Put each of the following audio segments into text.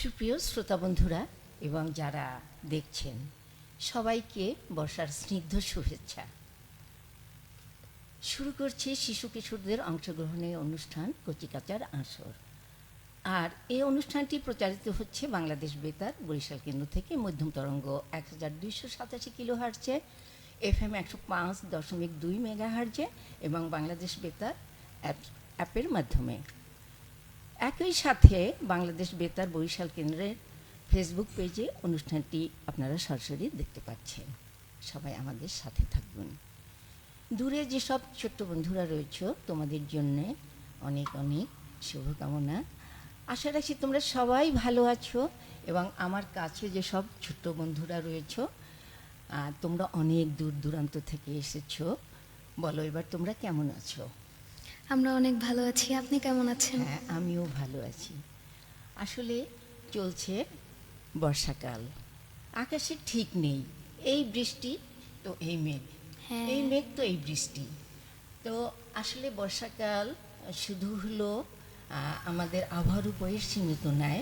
সুপ্রিয় শ্রোতা বন্ধুরা এবং যারা দেখছেন সবাইকে বর্ষার স্নিগ্ধ শুভেচ্ছা। শুরু করছি শিশু কিশোরদের অংশগ্রহণের অনুষ্ঠান কচিকাচার আসর। আর এই অনুষ্ঠানটি প্রচারিত হচ্ছে বাংলাদেশ বেতার বরিশাল কেন্দ্র থেকে মধ্যম তরঙ্গ 1287 কিলোহার্টজে, FM 105.2 মেগাহার্টজে এবং বাংলাদেশ বেতার অ্যাপের মাধ্যমে। একই সাথে বাংলাদেশ বেতার বরিশাল কেন্দ্রের ফেসবুক পেজে অনুষ্ঠানটি আপনারা সরাসরি দেখতে পাচ্ছেন। সবাই আমাদের সাথে থাকবেন। দূরে যেসব ছোট্ট বন্ধুরা রয়েছে তোমাদের জন্যে অনেক অনেক শুভকামনা। আশা রাখছি তোমরা সবাই ভালো আছো এবং আমার কাছে যেসব ছোট্ট বন্ধুরা রয়েছে তোমরা অনেক দূর দূরান্ত থেকে এসেছো। বলো এবার তোমরা কেমন আছো? আমরা অনেক ভালো আছি, আপনি কেমন আছেন? হ্যাঁ, আমিও ভালো আছি। আসলে চলছে বর্ষাকাল, আকাশে ঠিক নেই, এই বৃষ্টি তো এই মেঘ, এই মেঘ তো এই বৃষ্টি। তো আসলে বর্ষাকাল শুধু হলো আমাদের আবহাওয়ার উপরে সীমিত নয়।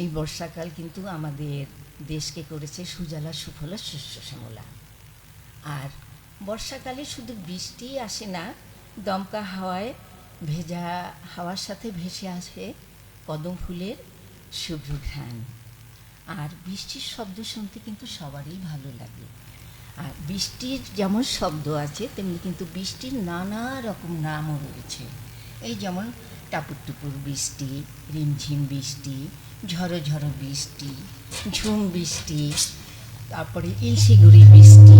এই বর্ষাকাল কিন্তু আমাদের দেশকে করেছে সুজলা সুফলা শস্য শ্যামলা। আর বর্ষাকালে শুধু বৃষ্টি আসে না, দমকা হাওয়ায় ভেজা হাওয়ার সাথে ভেসে আসে কদম ফুলের শুভ্র ঘ্রাণ। আর বৃষ্টির শব্দ শুনতে কিন্তু সবারই ভালো লাগে। আর বৃষ্টির যেমন শব্দ আছে তেমনি কিন্তু বৃষ্টির নানা রকম নামও রয়েছে। এই যেমন টাপুর টুপুর বৃষ্টি, রিমঝিম বৃষ্টি, ঝড়ো ঝড়ো বৃষ্টি, ঝুম বৃষ্টি, তারপরে ইলশিগুড়ি বৃষ্টি,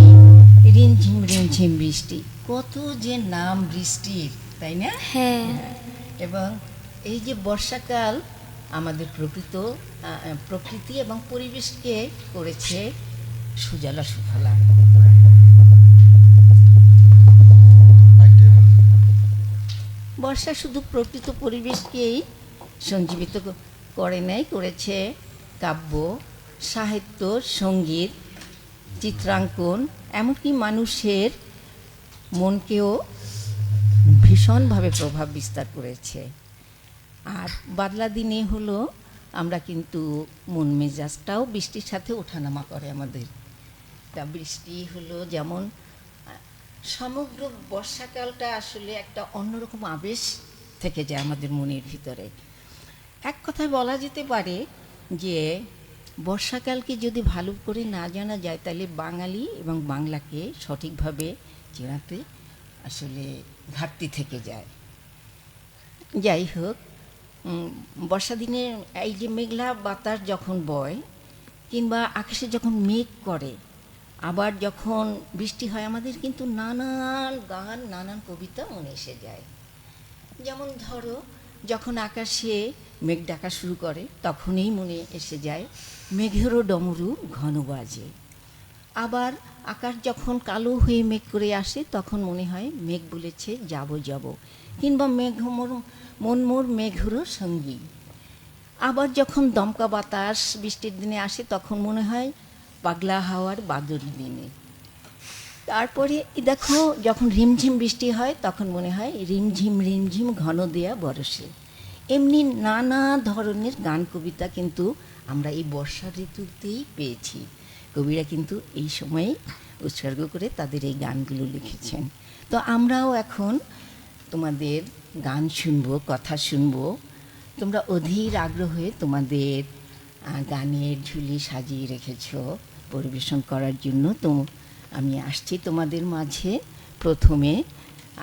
রিমঝিম রিমঝিম বৃষ্টি, কত যে নাম বৃষ্টির, তাই না? হ্যাঁ। এবং এই যে বর্ষাকাল আমাদের প্রকৃতি এবং পরিবেশকে করেছে সুজলা সুফলা। বর্ষা শুধু প্রকৃত পরিবেশকেই সঞ্জীবিত করে নেয়, করেছে কাব্য, সাহিত্য, সঙ্গীত, চিত্রাঙ্কন, এমনকি মানুষের মনকেও ভীষণভাবে প্রভাব বিস্তার করেছে। আর বাদলা দিনে হলো আমরা কিন্তু মন মেজাজটাও বৃষ্টির সাথে ওঠানামা করে আমাদের। তা বৃষ্টি হলো যেমন সমগ্র বর্ষাকালটা আসলে একটা অন্যরকম আবেশ থেকে যায় আমাদের মনের ভিতরে। এক কথায় বলা যেতে পারে যে বর্ষাকালকে যদি ভালো করে না জানা যায় তাহলে বাঙালি এবং বাংলাকে সঠিকভাবে চেনাতে আসলে ঘাটতি থেকে যায়। যাই হোক, বর্ষা দিনে এই যে মেঘলা বাতাস যখন বয় কিংবা আকাশে যখন মেঘ করে, আবার যখন বৃষ্টি হয়, আমাদের কিন্তু নানান গান, নানান কবিতা মনে এসে যায়। যেমন ধরো, যখন আকাশে মেঘ ডাকা শুরু করে তখনই মনে এসে যায় মেঘেরও ডমরু ঘন বাজে। আবার আকাশ যখন কালো হয়ে মেঘ করে আসে তখন মনে হয় মেঘ বলেছে যাব যাব, কিংবা মন মোর মেঘেরও সঙ্গী। আবার যখন দমকা বাতাস বৃষ্টির দিনে আসে তখন মনে হয় পাগলা হাওয়ার বাদরি দিনে। তারপরে দেখো, যখন রিমঝিম বৃষ্টি হয় তখন মনে হয় রিমঝিম রিমঝিম ঘন দেয়া বরসে। এমনি নানা ধরনের গান কবিতা কিন্তু আমরা এই বর্ষা ঋতুতেই পেয়েছি। কবিরা কিন্তু এই সময়ে উৎসর্গ করে তাদের এই গানগুলো লিখেছেন। তো আমরাও এখন তোমাদের গান শুনবো, কথা শুনবো। তোমরা অধীর আগ্রহে তোমাদের গানের ঝুলি সাজিয়ে রেখেছো পরিবেশন করার জন্য। তো আমি আসছি তোমাদের মাঝে। প্রথমে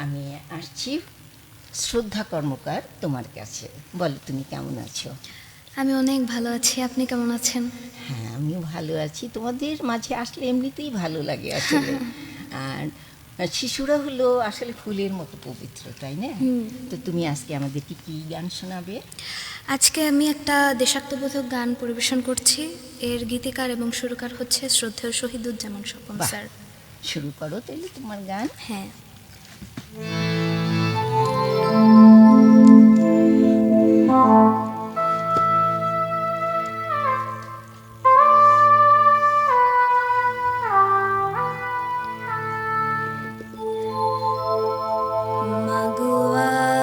আমি আসছি শ্রদ্ধা কর্মকার তোমার কাছে। বলো, তুমি কেমন আছো? আমি অনেক ভালো আছি, আপনি কেমন আছেন? হ্যাঁ, আমিও ভালো আছি। তোমাদের মাঝে আসলে এমনিতেই ভালো লাগে আসলে। আর শিশুরা হলো আসলে ফুলের মতো পবিত্র, তাই না? তো তুমি আজকে আমাদেরকে কি গান শোনাবে? আজকে আমি একটা দেশাত্মবোধক গান পরিবেশন করছি। এর গীতিকার এবং সুরকার হচ্ছে শ্রদ্ধেয় শহীদুজ্জামান স্বপন স্যার। শুরু করো তাহলে তোমার গান। হ্যাঁ। মাগো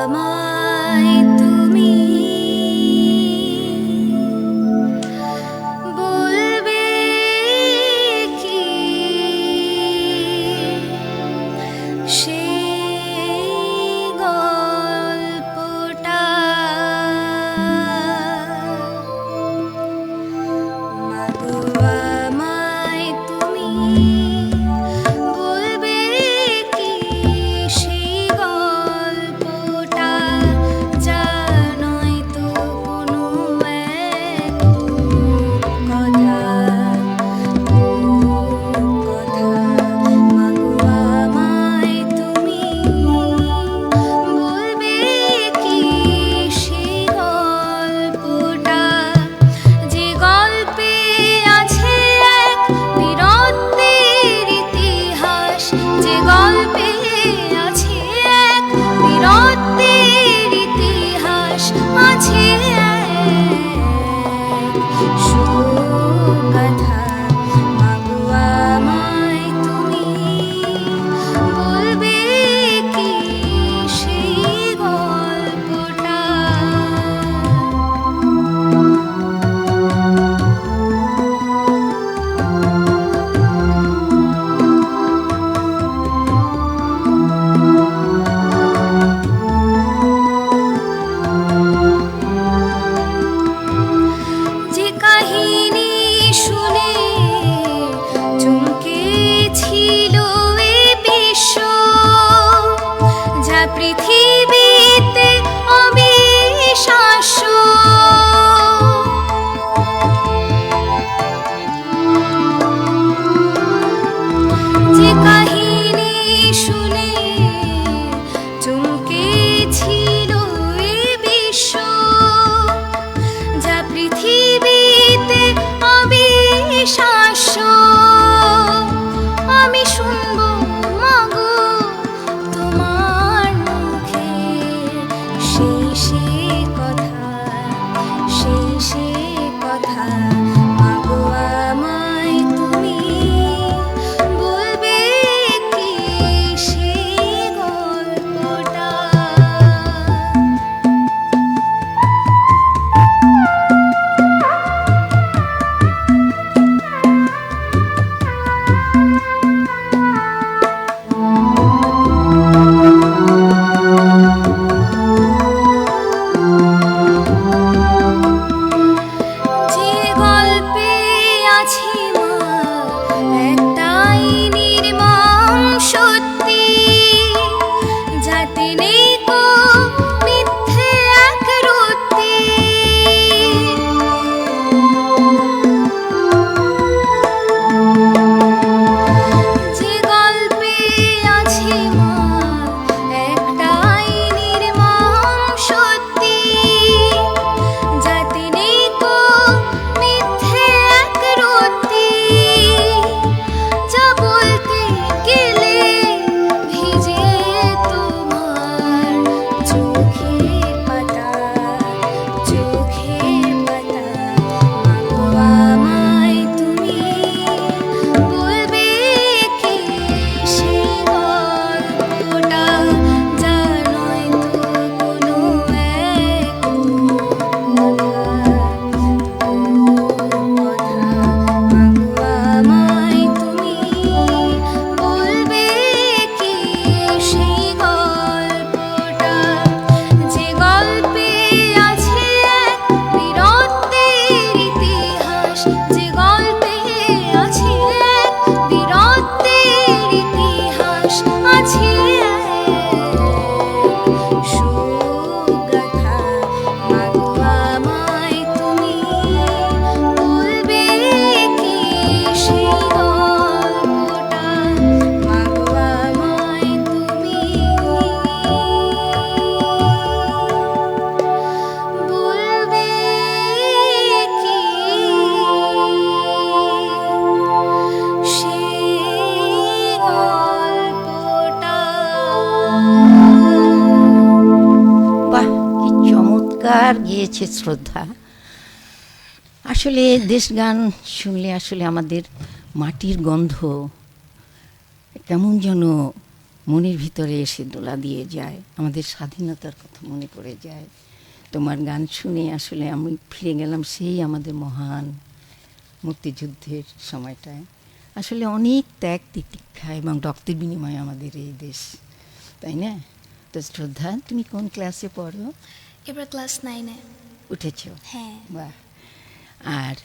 আমায় তুমি পৃথিবীতে অবিশ্বাস্য, যে কাহিনী শুনে চমকে ছিল এ বিশ্ব, যা পৃথিবীতে অবিশ্বাস্য, আমি শুনবো মাগো তোমার মুখে সেই কথা, সেই কথা। মাগো আমায় তুমি বলবে কি সেই গল্পটা। যে গল্পে আছে মা একটাই নির্মম সত্যি, যাতে নেই কো মিথ্যে এক রত্তি। যে গল্পে আছে মা একটাই নির্মম সত্যি, যাতে নেই কো মিথ্যে এক রত্তি। যা বলতে গেলে ভিজে তোমার চোখের পাতা, চোখের পাতা। মাগো আমায় তুমি বলবে কি সেই গল্পটা, যা নয়তো কোনো এক কথা। মাগো আমায় তুমি বলবে কি সেই গল্পটা, যে গল্পে আছে এক বীরত্বের ইতিহাস, যে গল্পে আছে এক বীরত্বের ইতিহাস, আছে এক সুগাথা। মাগো আমায় তুমি বলবে কি সেই গল্পটা, মাগো আমায় তুমি বলবে কি সেই গল্পটা। বাহ, কি চমৎকার গিয়েছে শ্রদ্ধা। আসলে দেশ গান শুনলে আসলে আমাদের মাটির গন্ধ কেমন যেন মনের ভিতরে এসে দোলা দিয়ে যায়, আমাদের স্বাধীনতার কথা মনে পড়ে যায়। তোমার গান শুনে আসলে আমি ফিরে গেলাম সেই আমাদের মহান মুক্তিযুদ্ধের সময়টায়। আসলে অনেক ত্যাগ তিতিক্ষা এবং রক্তের বিনিময়ে আমাদের এই দেশ, তাই না? তো শ্রদ্ধা, তুমি কোন ক্লাসে পড়ো? এবার ক্লাস 9-এ। উঠেছো? হ্যাঁ, বাহ। আর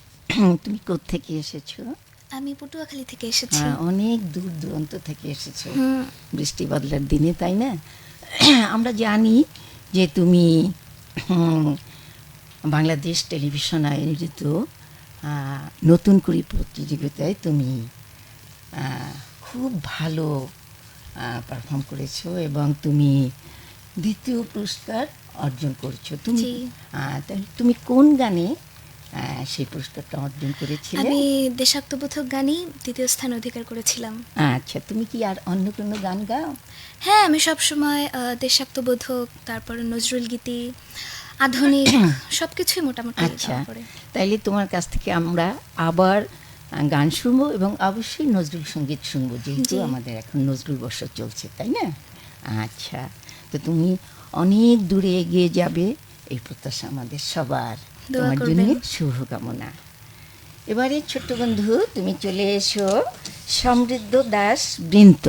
তুমি কোত্থেকে এসেছো? আমি পটুয়াখালী থেকে এসেছি। অনেক দূর দূরান্ত থেকে এসেছো হুম, বৃষ্টি বাদলার দিনে, তাই না? আমরা জানি যে তুমি বাংলাদেশ টেলিভিশন আয়োজিত নতুন করে প্রতিযোগিতায় তুমি খুব ভালো পারফর্ম করেছো এবং তুমি দ্বিতীয় পুরস্কার অর্জন করছো। তুমি জি। তাহলে তুমি কোন গানে সেই পুরস্কারটা অর্জন করেছিলে? আমি দেশাত্মবোধক গানই দ্বিতীয় স্থান অধিকার করেছিলাম। আচ্ছা, তুমি কি আর অন্য কোনো গান গাও? হ্যাঁ, আমি সবসময় দেশাত্মবোধক, তারপর নজরুল গীতি, আধুনিক সবকিছুই মোটামুটি আচ্ছা, গাওয়া পড়ে। তাইলে তোমার কাছ থেকে আমরা আবার গান শুনবো এবং অবশ্যই নজরুল সঙ্গীত শুনবো, যেহেতু জি। আমাদের এখন নজরুল বর্ষ চলছে, তাই না? আচ্ছা, তো তুমি অনেক দূরে এগিয়ে যাবে এই প্রত্যাশা আমাদের সবার। দোয়া তোমার করবেন। জন্য শুভকামনা। এবারে ছোট্ট বন্ধু, তুমি চলে এসো সমৃদ্ধ দাস বৃন্ত।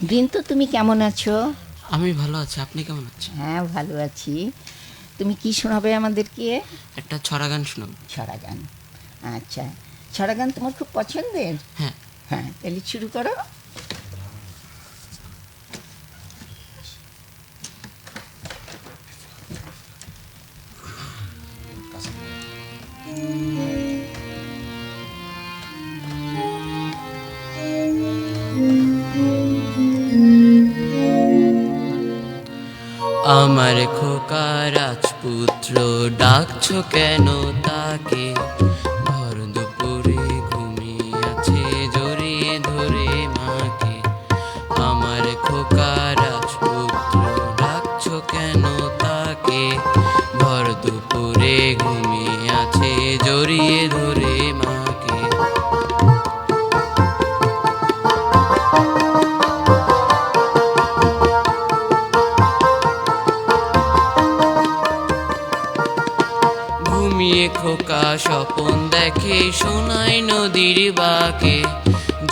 বৃন্ত, তুমি কেমন আছো? আমি ভালো আছি, আপনি কেমন আছেন? হ্যাঁ, ভালো আছি। তুমি কি শোনাবে আমাদেরকে? একটা ছড়া গান শোনাব। ছড়া গান। আচ্ছা, ছড়া গান তোমার খুব পছন্দের? হ্যাঁ। হ্যাঁ, তাহলে শুরু করো। আমার খোকা রাজপুত্র, ডাকছো কেন তাকে? ভর দুপুরে ঘুমিয়ে আছে জড়িয়ে ধরে মাকে। আমার খোকা রাজপুত্র, ডাকছো কেন তাকে? ভর দুপুরে ঘুমিয়ে আছে জড়িয়ে ধরে মাকে। ঘুমিয়ে খোকা স্বপন দেখে সোনাই নদীর বাঁকে।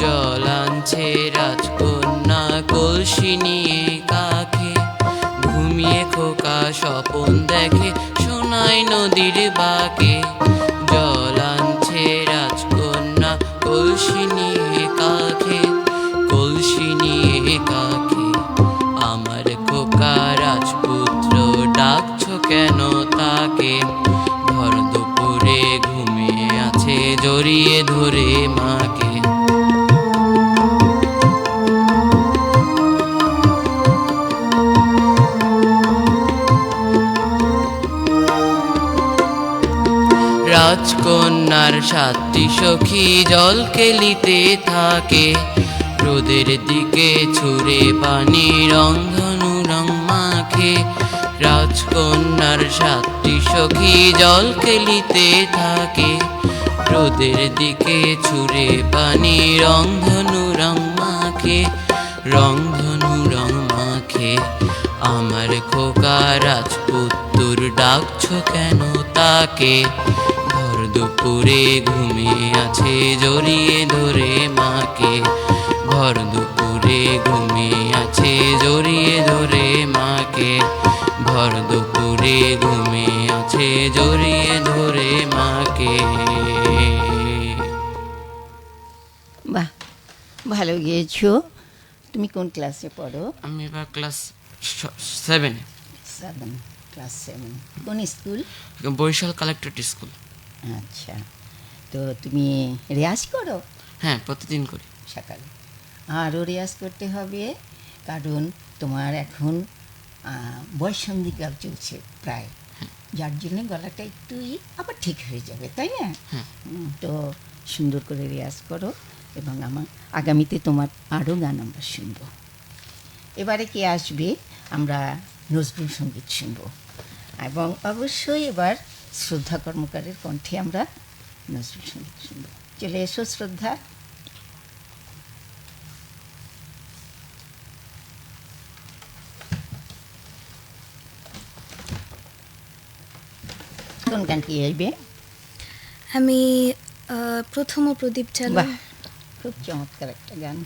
জল আনছে রাজকন্যা কলসি নিয়ে কাকে। ঘুমিয়ে খোকা স্বপন দেখে সোনাই নদীর বাঁকে। জল আনছে রাজকন্যা কলসি নিয়ে কাকে। কলসি নিয়ে কাকে। আমার খোকা রাজপুত্র, ডাকছো কেন তাকে? ভর দুপুরে ঘুমিয়ে আছে জড়িয়ে ধরে মাকে। রাজকন্যার 7টি সখী জল কেলিতে থাকে। রোদের দিকে ছুঁড়ে পানি রংধনু রং মাখে। রাজকন্যার 7টি সখী জল কেলিতে থাকে। রোদের দিকে ছুঁড়ে পানি রংধনু রং মাখে। রংধনু রং মাখে। আমার খোকা রাজপুত্র, ডাকছো কেন তাকে? ভর দুপুরে ঘুমিয়ে আছে জড়িয়ে ধরে মাকে। ভর দুপুরে ঘুমিয়ে আছে জড়িয়ে ধরে মাকে। ভর দুপুরে ঘুমিয়ে আছে জড়িয়ে ধরে মাকে। বাহ, ভালো গিয়েছো। তুমি কোন ক্লাসে পড়ো? আমি এবার ক্লাস 7-এ। 7, ক্লাস 7। কোন স্কুল? Barishal collectorate school. আচ্ছা, তো তুমি রেয়াজ করো? হ্যাঁ, প্রতিদিন করি। সকালে আরও রেয়াজ করতে হবে, কারণ তোমার এখন বয়ঃসন্ধিকাল চলছে প্রায়, যার জন্য গলাটা একটুই আবার ঠিক হয়ে যাবে, তাই না? হ্যাঁ। তো সুন্দর করে রেয়াজ করো, এবং আমার আগামীতে তোমার আরও গান আমরা শুনব। এবারে কে আসবে? আমরা নজরুল সঙ্গীত শুনব, এবং অবশ্যই এবার শ্রদ্ধা কর্মকারের কণ্ঠে আমরা নজরুল সঙ্গীত শুনব। চলে এসো শ্রদ্ধা। কোন গানটি গাইবে? আমি প্রথম ও প্রদীপ চালু। বাহ, খুব চমৎকার একটা গান।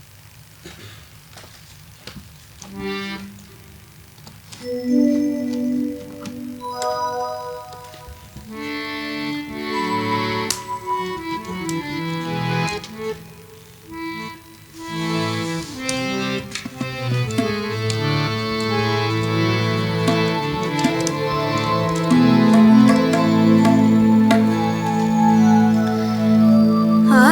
আ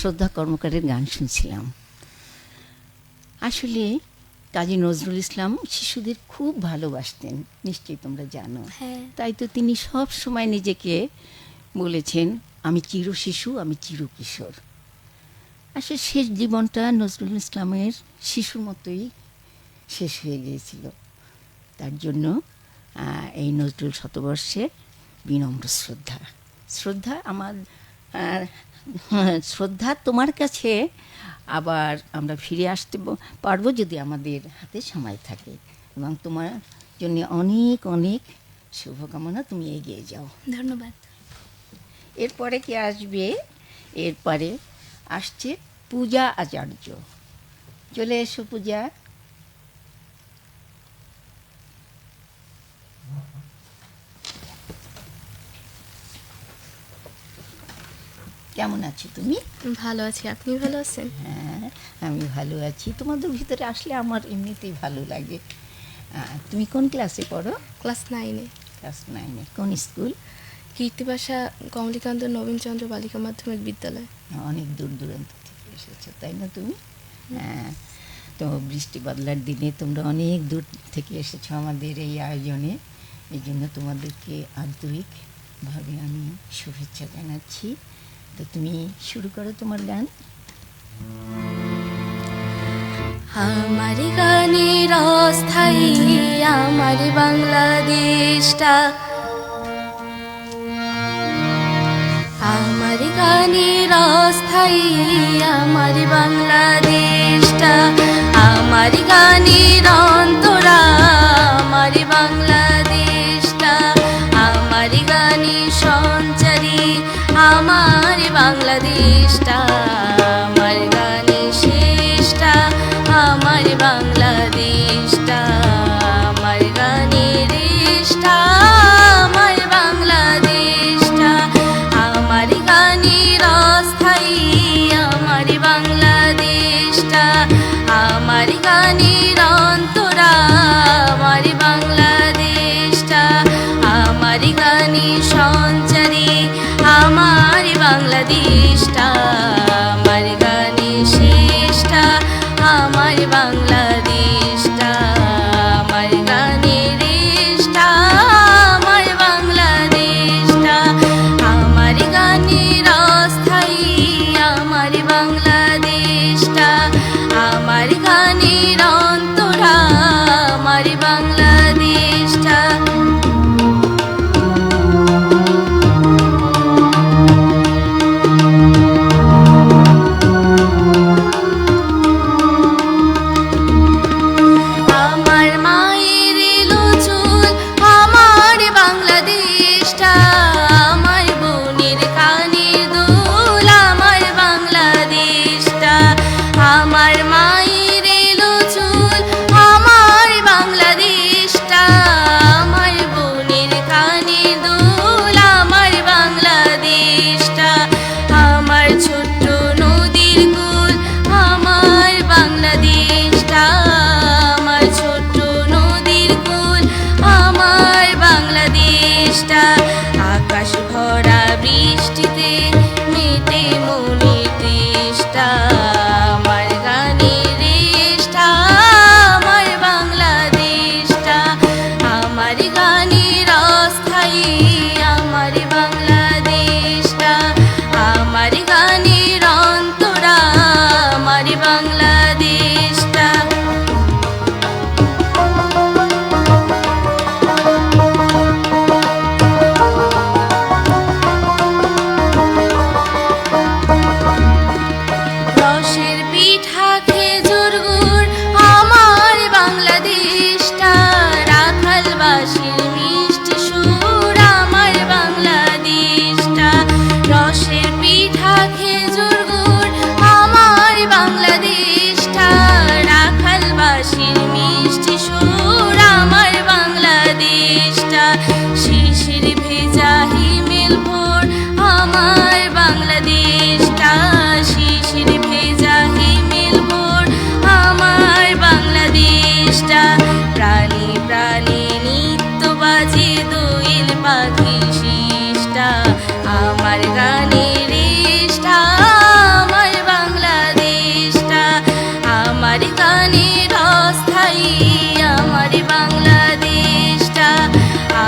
শ্রদ্ধা কর্মকারের গান শুনছিলাম। আসলে কাজী নজরুল ইসলাম শিশুদের খুব ভালোবাসতেন, নিশ্চয়ই তোমরা জানো। হ্যাঁ। তাই তো তিনি সব সময় নিজেকে বলেছেন, আমি চির শিশু, আমি চির কিশোর। আসলে শেষ জীবনটা নজরুল ইসলামের শিশুর মতোই শেষ হয়ে গিয়েছিল। তার জন্য এই নজরুল শতবর্ষে বিনম্র শ্রদ্ধা। শ্রদ্ধা আমার শ্রদ্ধা তোমার কাছে। আবার আমরা ফিরে আসতে পারবো যদি আমাদের হাতে সময় থাকে, এবং তোমার জন্য অনেক অনেক শুভকামনা। তুমি এগিয়ে যাও। ধন্যবাদ। এরপরে কে আসবে? এরপরে আসছে পূজা আচার্য। চলে এসো পূজা। কেমন আছো তুমি? ভালো আছি, আপনি ভালো আছেন? হ্যাঁ, আমি ভালো আছি। তোমাদের ভিতরে আসলে আমার এমনিতেই ভালো লাগে। তুমি কোন ক্লাসে পড়ো? ক্লাস 9-এ। ক্লাস 9-এ। কোন স্কুল? কীর্তিবাসা কমলিকান্ত নবীনচন্দ্র বালিকা মাধ্যমিক বিদ্যালয়। অনেক দূর দূরান্ত থেকে এসেছো, তাই না তুমি? হ্যাঁ, তো বৃষ্টি বাদলার দিনে তোমরা অনেক দূর থেকে এসেছো আমাদের এই আয়োজনে। এই জন্য তোমাদেরকে আন্তরিকভাবে আমি শুভেচ্ছা জানাচ্ছি। তো তুমি শুরু করো তোমার গান। আমার গানের অস্থায়ী আমার বাংলাদেশটা, আমার গানের অস্থায়ী আমার বাংলাদেশটা, আমার গানের অন্তরা আমার বাংলাদেশটা, আমার গানের সঞ্চারী আমার বাংলাদেশটা, আমার গানের শেষটা আমার বাংলাদেশটা, আমার গানের রেশটা আমার বাংলাদেশটা, আমার গানের অস্থায়ী আমার বাংলাদেশটা, আমার গানের অন্তরা আমার বাংলাদেশটা, আমার গানের সঞ্চারী আমার বাংলাদেশটা, আমার গানের শেষটা আমার বাংলাদেশটা, আমার গানের রেশটা আমার বাংলাদেশটা, আমার গানের অস্থায়ী আমার বাংলাদেশটা, আমার গানের অন্তরা আমার বাংলাদেশটা। আমার মায়ের এলো চুল আমার বাংলাদেশটা, আমার বোনের কানের দুল আমার বাংলাদেশটা, আমার মায়ের এলো চুল আমার বাংলাদেশটা, আমার বোনের কানের দুল আমার বাংলাদেশটা, আমার ছোট্ট নদীর কুল আমার বাংলাদেশটা, আমার ছোট্ট নদীর কুল আমার বাংলাদেশটা, আকাশ ভরা বৃষ্টিতে মেটে মনের তেষ্টা, আমার গানের গানের অস্থায়ী আমার বাংলাদেশটা,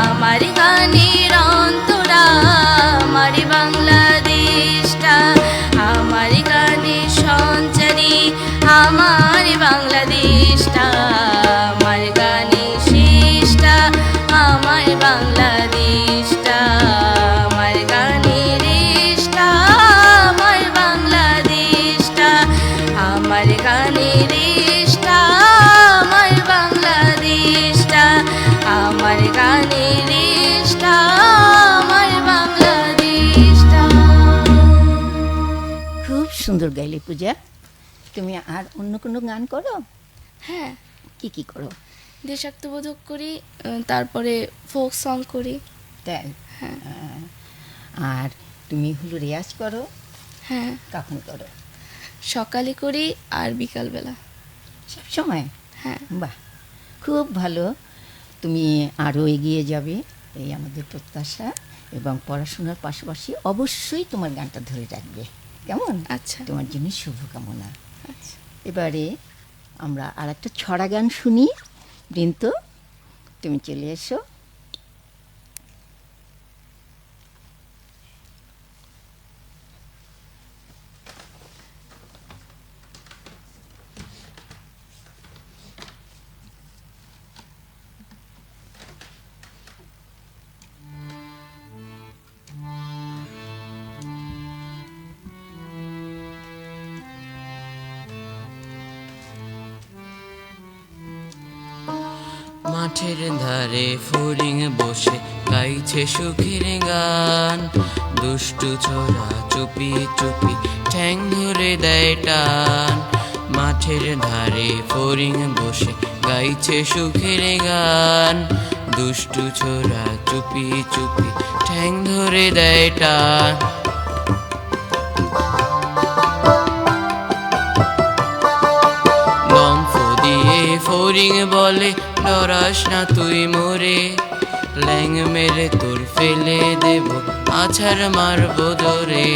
আমার গানের অন্তরা আমার বাংলাদেশটা, আমার গানের সঞ্চারী আমার বাংলাদেশটা, আমার গানের শেষটা আমার বাংলাদেশটা, আমার গানের রেশটা আমার বাংলাদেশটা, আমার গানের রেশটা আমার বাংলাদেশটা, আমার গানের রেশটা আমার বাংলাদেশটা। খুব সুন্দর গাইলে পূজা। তুমি আর অন্য কোনো গান করো? হ্যাঁ, কি করো? দেশাত্মবোধক করি, তারপরে ফোক সং করি। তাই? হ্যাঁ। আর তুমি হলো রেয়াজ করো? হ্যাঁ, কখন করো? সকালে করি আর বিকালবেলা। সব সময়? হ্যাঁ। বাহ, খুব ভালো। তুমি আরও এগিয়ে যাবে এই আমাদের প্রত্যাশা, এবং পড়াশোনার পাশাপাশি অবশ্যই তোমার গানটা ধরে রাখবে, কেমন? আচ্ছা। তোমার জন্য শুভকামনা। আচ্ছা। এবারে আমরা আর একটা ছড়া গান শুনি। বৃন্ত, তুমি চলে এসো। মাঠের ধারে ফড়িং বসে গাইছে সুখের গান, দুষ্টু ছোড়া চুপি চুপি ঠ্যাং ধরে দেয় টান। মাঠের ধারে ফড়িং বসে গাইছে সুখের গান, দুষ্টু ছোড়া চুপি চুপি ঠ্যাং ধরে দেয় টান। লম্ফ দিয়ে ফড়িং বলে ডরাস না তুই মোরে, ল্যাং মেরে তোর ফেলে দেব আছাড় মারবো দরে।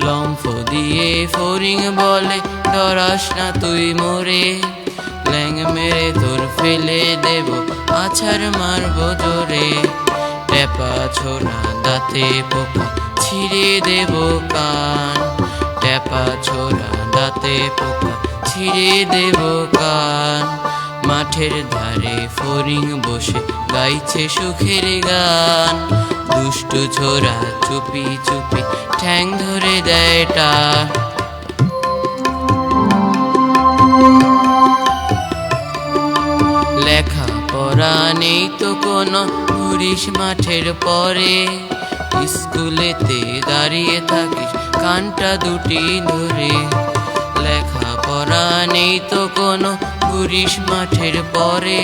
লম্ফ দিয়ে ফড়িং বলে ডরাস না তুই মোরে, ল্যাং মেরে তোর ফেলে দেব আছাড় মারবো দরে। ট্যাপা ছোড়া দাঁতে পোকা ছিঁড়ে দেব কান, ট্যাপা ছোড়া দাঁতে পোকা ছিঁড়ে দেব কান। মাঠের ধারে ফড়িং বসে গাইছে সুখের গান, দুষ্টু ছোড়া চুপি চুপি ঠ্যাং ধরে দেয় টান। লেখা পড়া নেই তো কোনো, ঘুরিস মাঠের পরে, স্কুলেতে দাঁড়িয়ে থাকিস কানটা দুটি ধরে। লেখা পড়া নেই তো কোনো, ঘুরিস মাঠের পরে,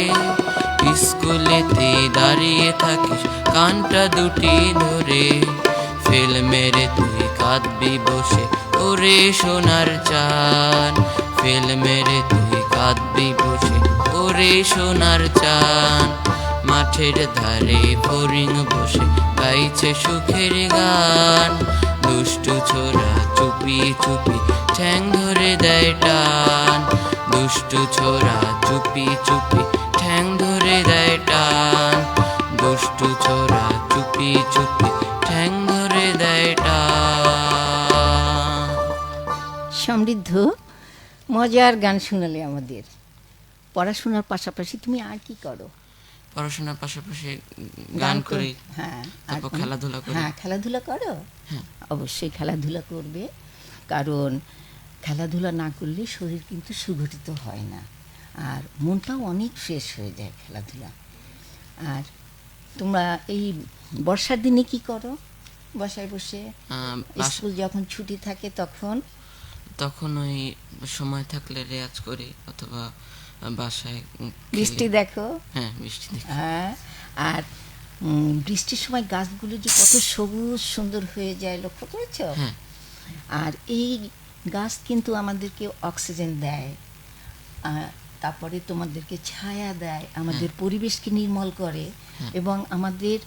স্কুলেতে দাঁড়িয়ে থাকিস কানটা দুটি ধরে। ফেল মেরে তুই কাঁদবি বসে ওরে সোনার চান, ফেল মেরে তুই কাঁদবি বসে ওরে সোনার চান। মাঠের ধারে ফড়িং বসে গাইছে সুখের গান, দুষ্টু ছোড়া চুপি চুপি ঠ্যাং ধরে দেয় টান, দুষ্টু ছোড়া চুপি চুপি ঠ্যাং ধরে দেয় টান, দুষ্টু ছোড়া চুপি চুপি ঠ্যাং ধরে দেয় টান। সমৃদ্ধ, মজার গান শোনালে আমাদের। পড়াশোনার পাশাপাশি তুমি আর কি করো? পড়াশোনার পাশাপাশি গান করি, হ্যাঁ, তারপর খেলাধুলা করি। হ্যাঁ, খেলাধুলা করো? হ্যাঁ। অবশ্যই খেলাধুলা করবে, কারণ খেলাধুলা না করলে শরীর কিন্তু সুগঠিত হয় না, আর মনটাও অনেক ফ্রেশ হয়ে যায় খেলাধুলা। আর তোমরা এই বর্ষার দিনে কি করো? বসায় বসে স্কুল যখন ছুটি থাকে তখন ওই সময় থাকলে রেয়াজ করি, অথবা বাসায় বৃষ্টি দেখো? হ্যাঁ, বৃষ্টি দেখি। হ্যাঁ, আর বৃষ্টির সময় গাছগুলো যে কত সবুজ সুন্দর হয়ে যায়, লক্ষ্য করেছো? হ্যাঁ। আর এই গাছ কিন্তু আমাদেরকে অক্সিজেন দেয়, তারপরে তোমাদেরকে ছায়া দেয়, আমাদের পরিবেশকে নির্মল করে, এবং আমাদের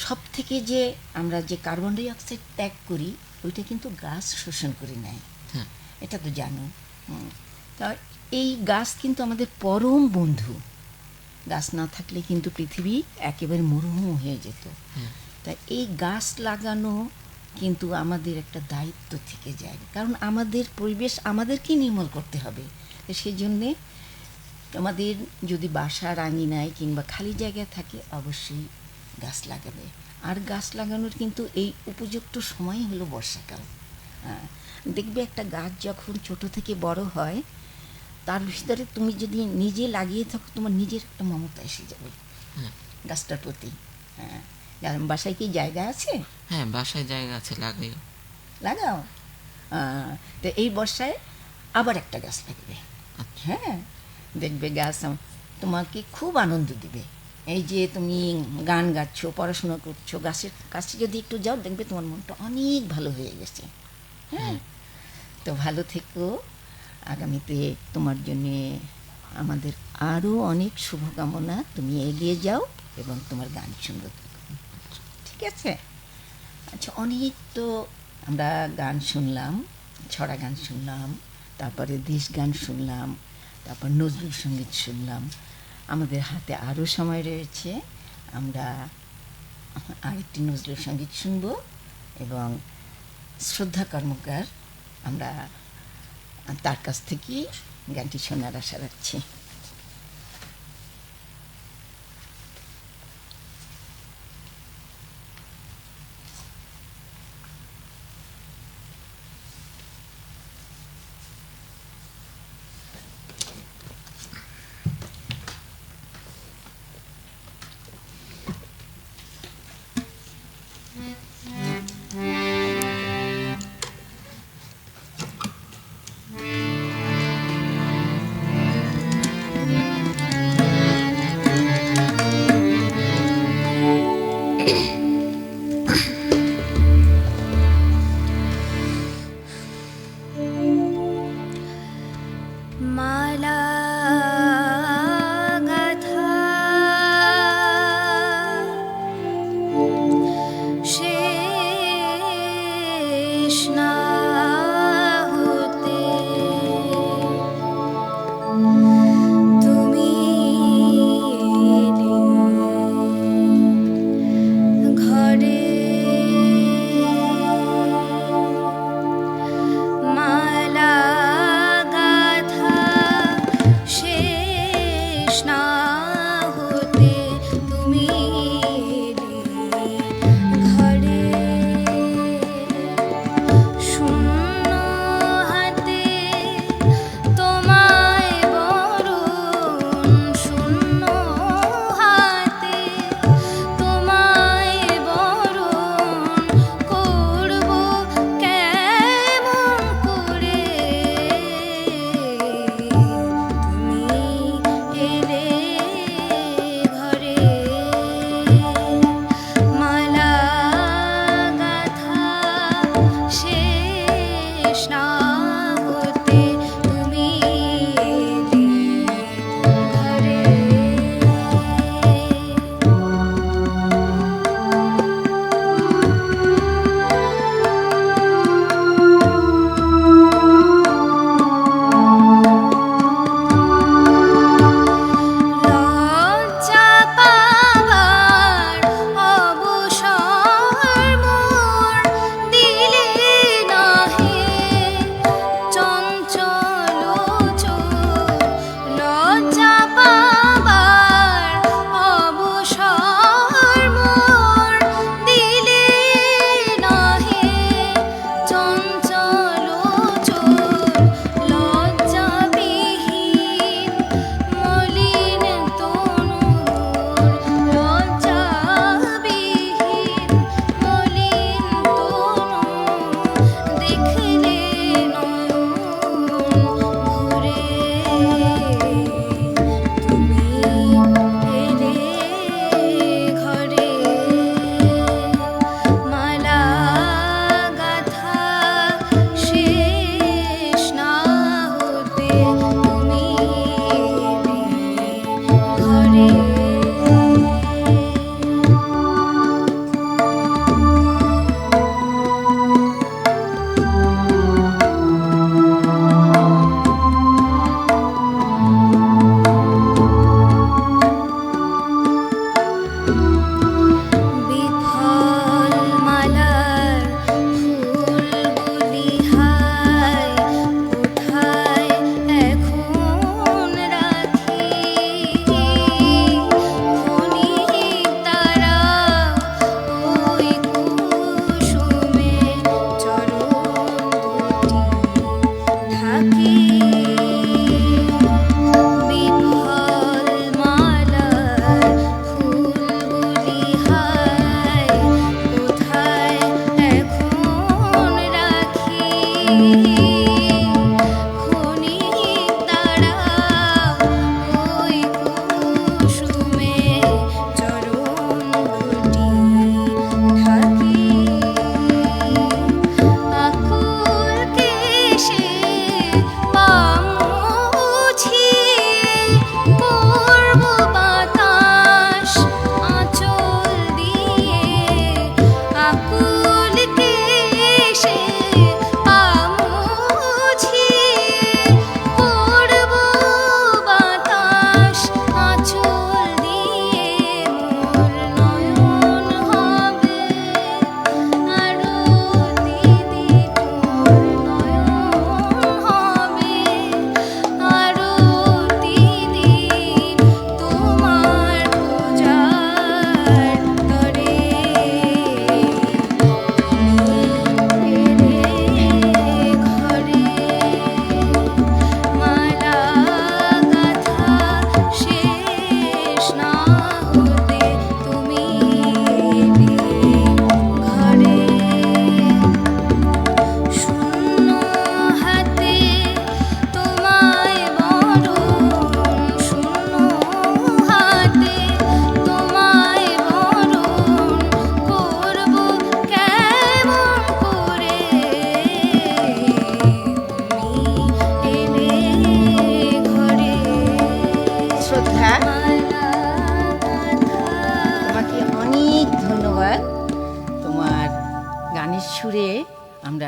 সব থেকে যে আমরা যে কার্বন ডাই অক্সাইড ত্যাগ করি ওইটা কিন্তু গাছ শোষণ করে নেয়। এটা তো জানো। তা এই গাছ কিন্তু আমাদের পরম বন্ধু। গাছ না থাকলে কিন্তু পৃথিবী একেবারে মরুভূমি হয়ে যেত। তা এই গাছ লাগানো কিন্তু আমাদের একটা দায়িত্ব থেকে যায়, কারণ আমাদের পরিবেশ আমাদেরকেই নির্মল করতে হবে। তো সেই জন্যে আমাদের যদি বাসার আঙিনায় কিংবা খালি জায়গা থাকে অবশ্যই গাছ লাগাবে। আর গাছ লাগানোর কিন্তু এই উপযুক্ত সময় হলো বর্ষাকাল। দেখবে একটা গাছ যখন ছোট থেকে বড় হয়, তার ভিতরে তুমি যদি নিজে লাগিয়ে থাকো, তোমার নিজের একটা মমতা এসে যাবে গাছটার প্রতি। হ্যাঁ, বাসায় কি জায়গা আছে? হ্যাঁ, বাসায় জায়গা আছে, লাগাইও। লাগাও। তো এই বর্ষায় আবার একটা গাছ লাগবে। আচ্ছা। হ্যাঁ, দেখবে গাছ তোমাকে খুব আনন্দ দিবে। এই যে তুমি গান গাচ্ছ, পড়াশোনা করছো, গাছের কাছে যদি একটু যাও, দেখবে তোমার মনটা অনেক ভালো হয়ে গেছে। হ্যাঁ, তো ভালো থেকো। আগামীতে তোমার জন্যে আমাদের আরও অনেক শুভকামনা। তুমি এগিয়ে যাও এবং তোমার গান সুন্দর থাকো। ঠিক আছে? আচ্ছা, অনেক তো আমরা গান শুনলাম, ছড়া গান শুনলাম, তারপরে দেশ গান শুনলাম, তারপর নজরুল সঙ্গীত শুনলাম। আমাদের হাতে আরও সময় রয়েছে, আমরা আরেকটি নজরুল সঙ্গীত শুনব এবং শ্রদ্ধা কর্মকার, আমরা তার কাছ থেকে গানটি শোনার আশা রাখছি। মালা গাথা শেষ না হতে তুমি এলে ঘরে। মালা গাথা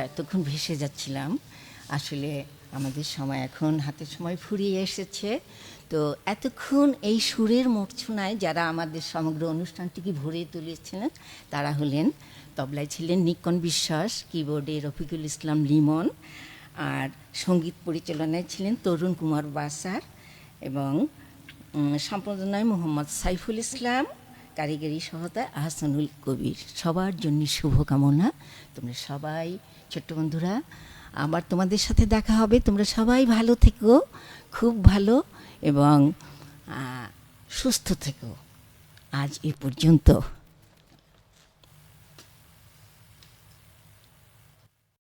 এতক্ষণ ভেসে যাচ্ছিলাম। আসলে আমাদের সময় এখন হাতের সময় ফুরিয়ে এসেছে। তো এতক্ষণ এই সুরের মূর্ছনায় যারা আমাদের সমগ্র অনুষ্ঠানটিকে ভরিয়ে তুলেছিলেন তারা হলেন, তবলায় ছিলেন নিকন বিশ্বাস, কিবোর্ডে রফিকুল ইসলাম লিমন, আর সঙ্গীত পরিচালনায় ছিলেন তরুণ কুমার বাসার, এবং সম্পাদনায় মোহাম্মদ সাইফুল ইসলাম, কারিগরি সহায়তায় আহসানুল কবির। সবার জন্য শুভকামনা। তোমরা সবাই ছোট্ট বন্ধুরা, আবার তোমাদের সাথে দেখা হবে। তোমরা সবাই ভালো থেকো, খুব ভালো, এবং সুস্থ থেকো। আজ এ পর্যন্ত।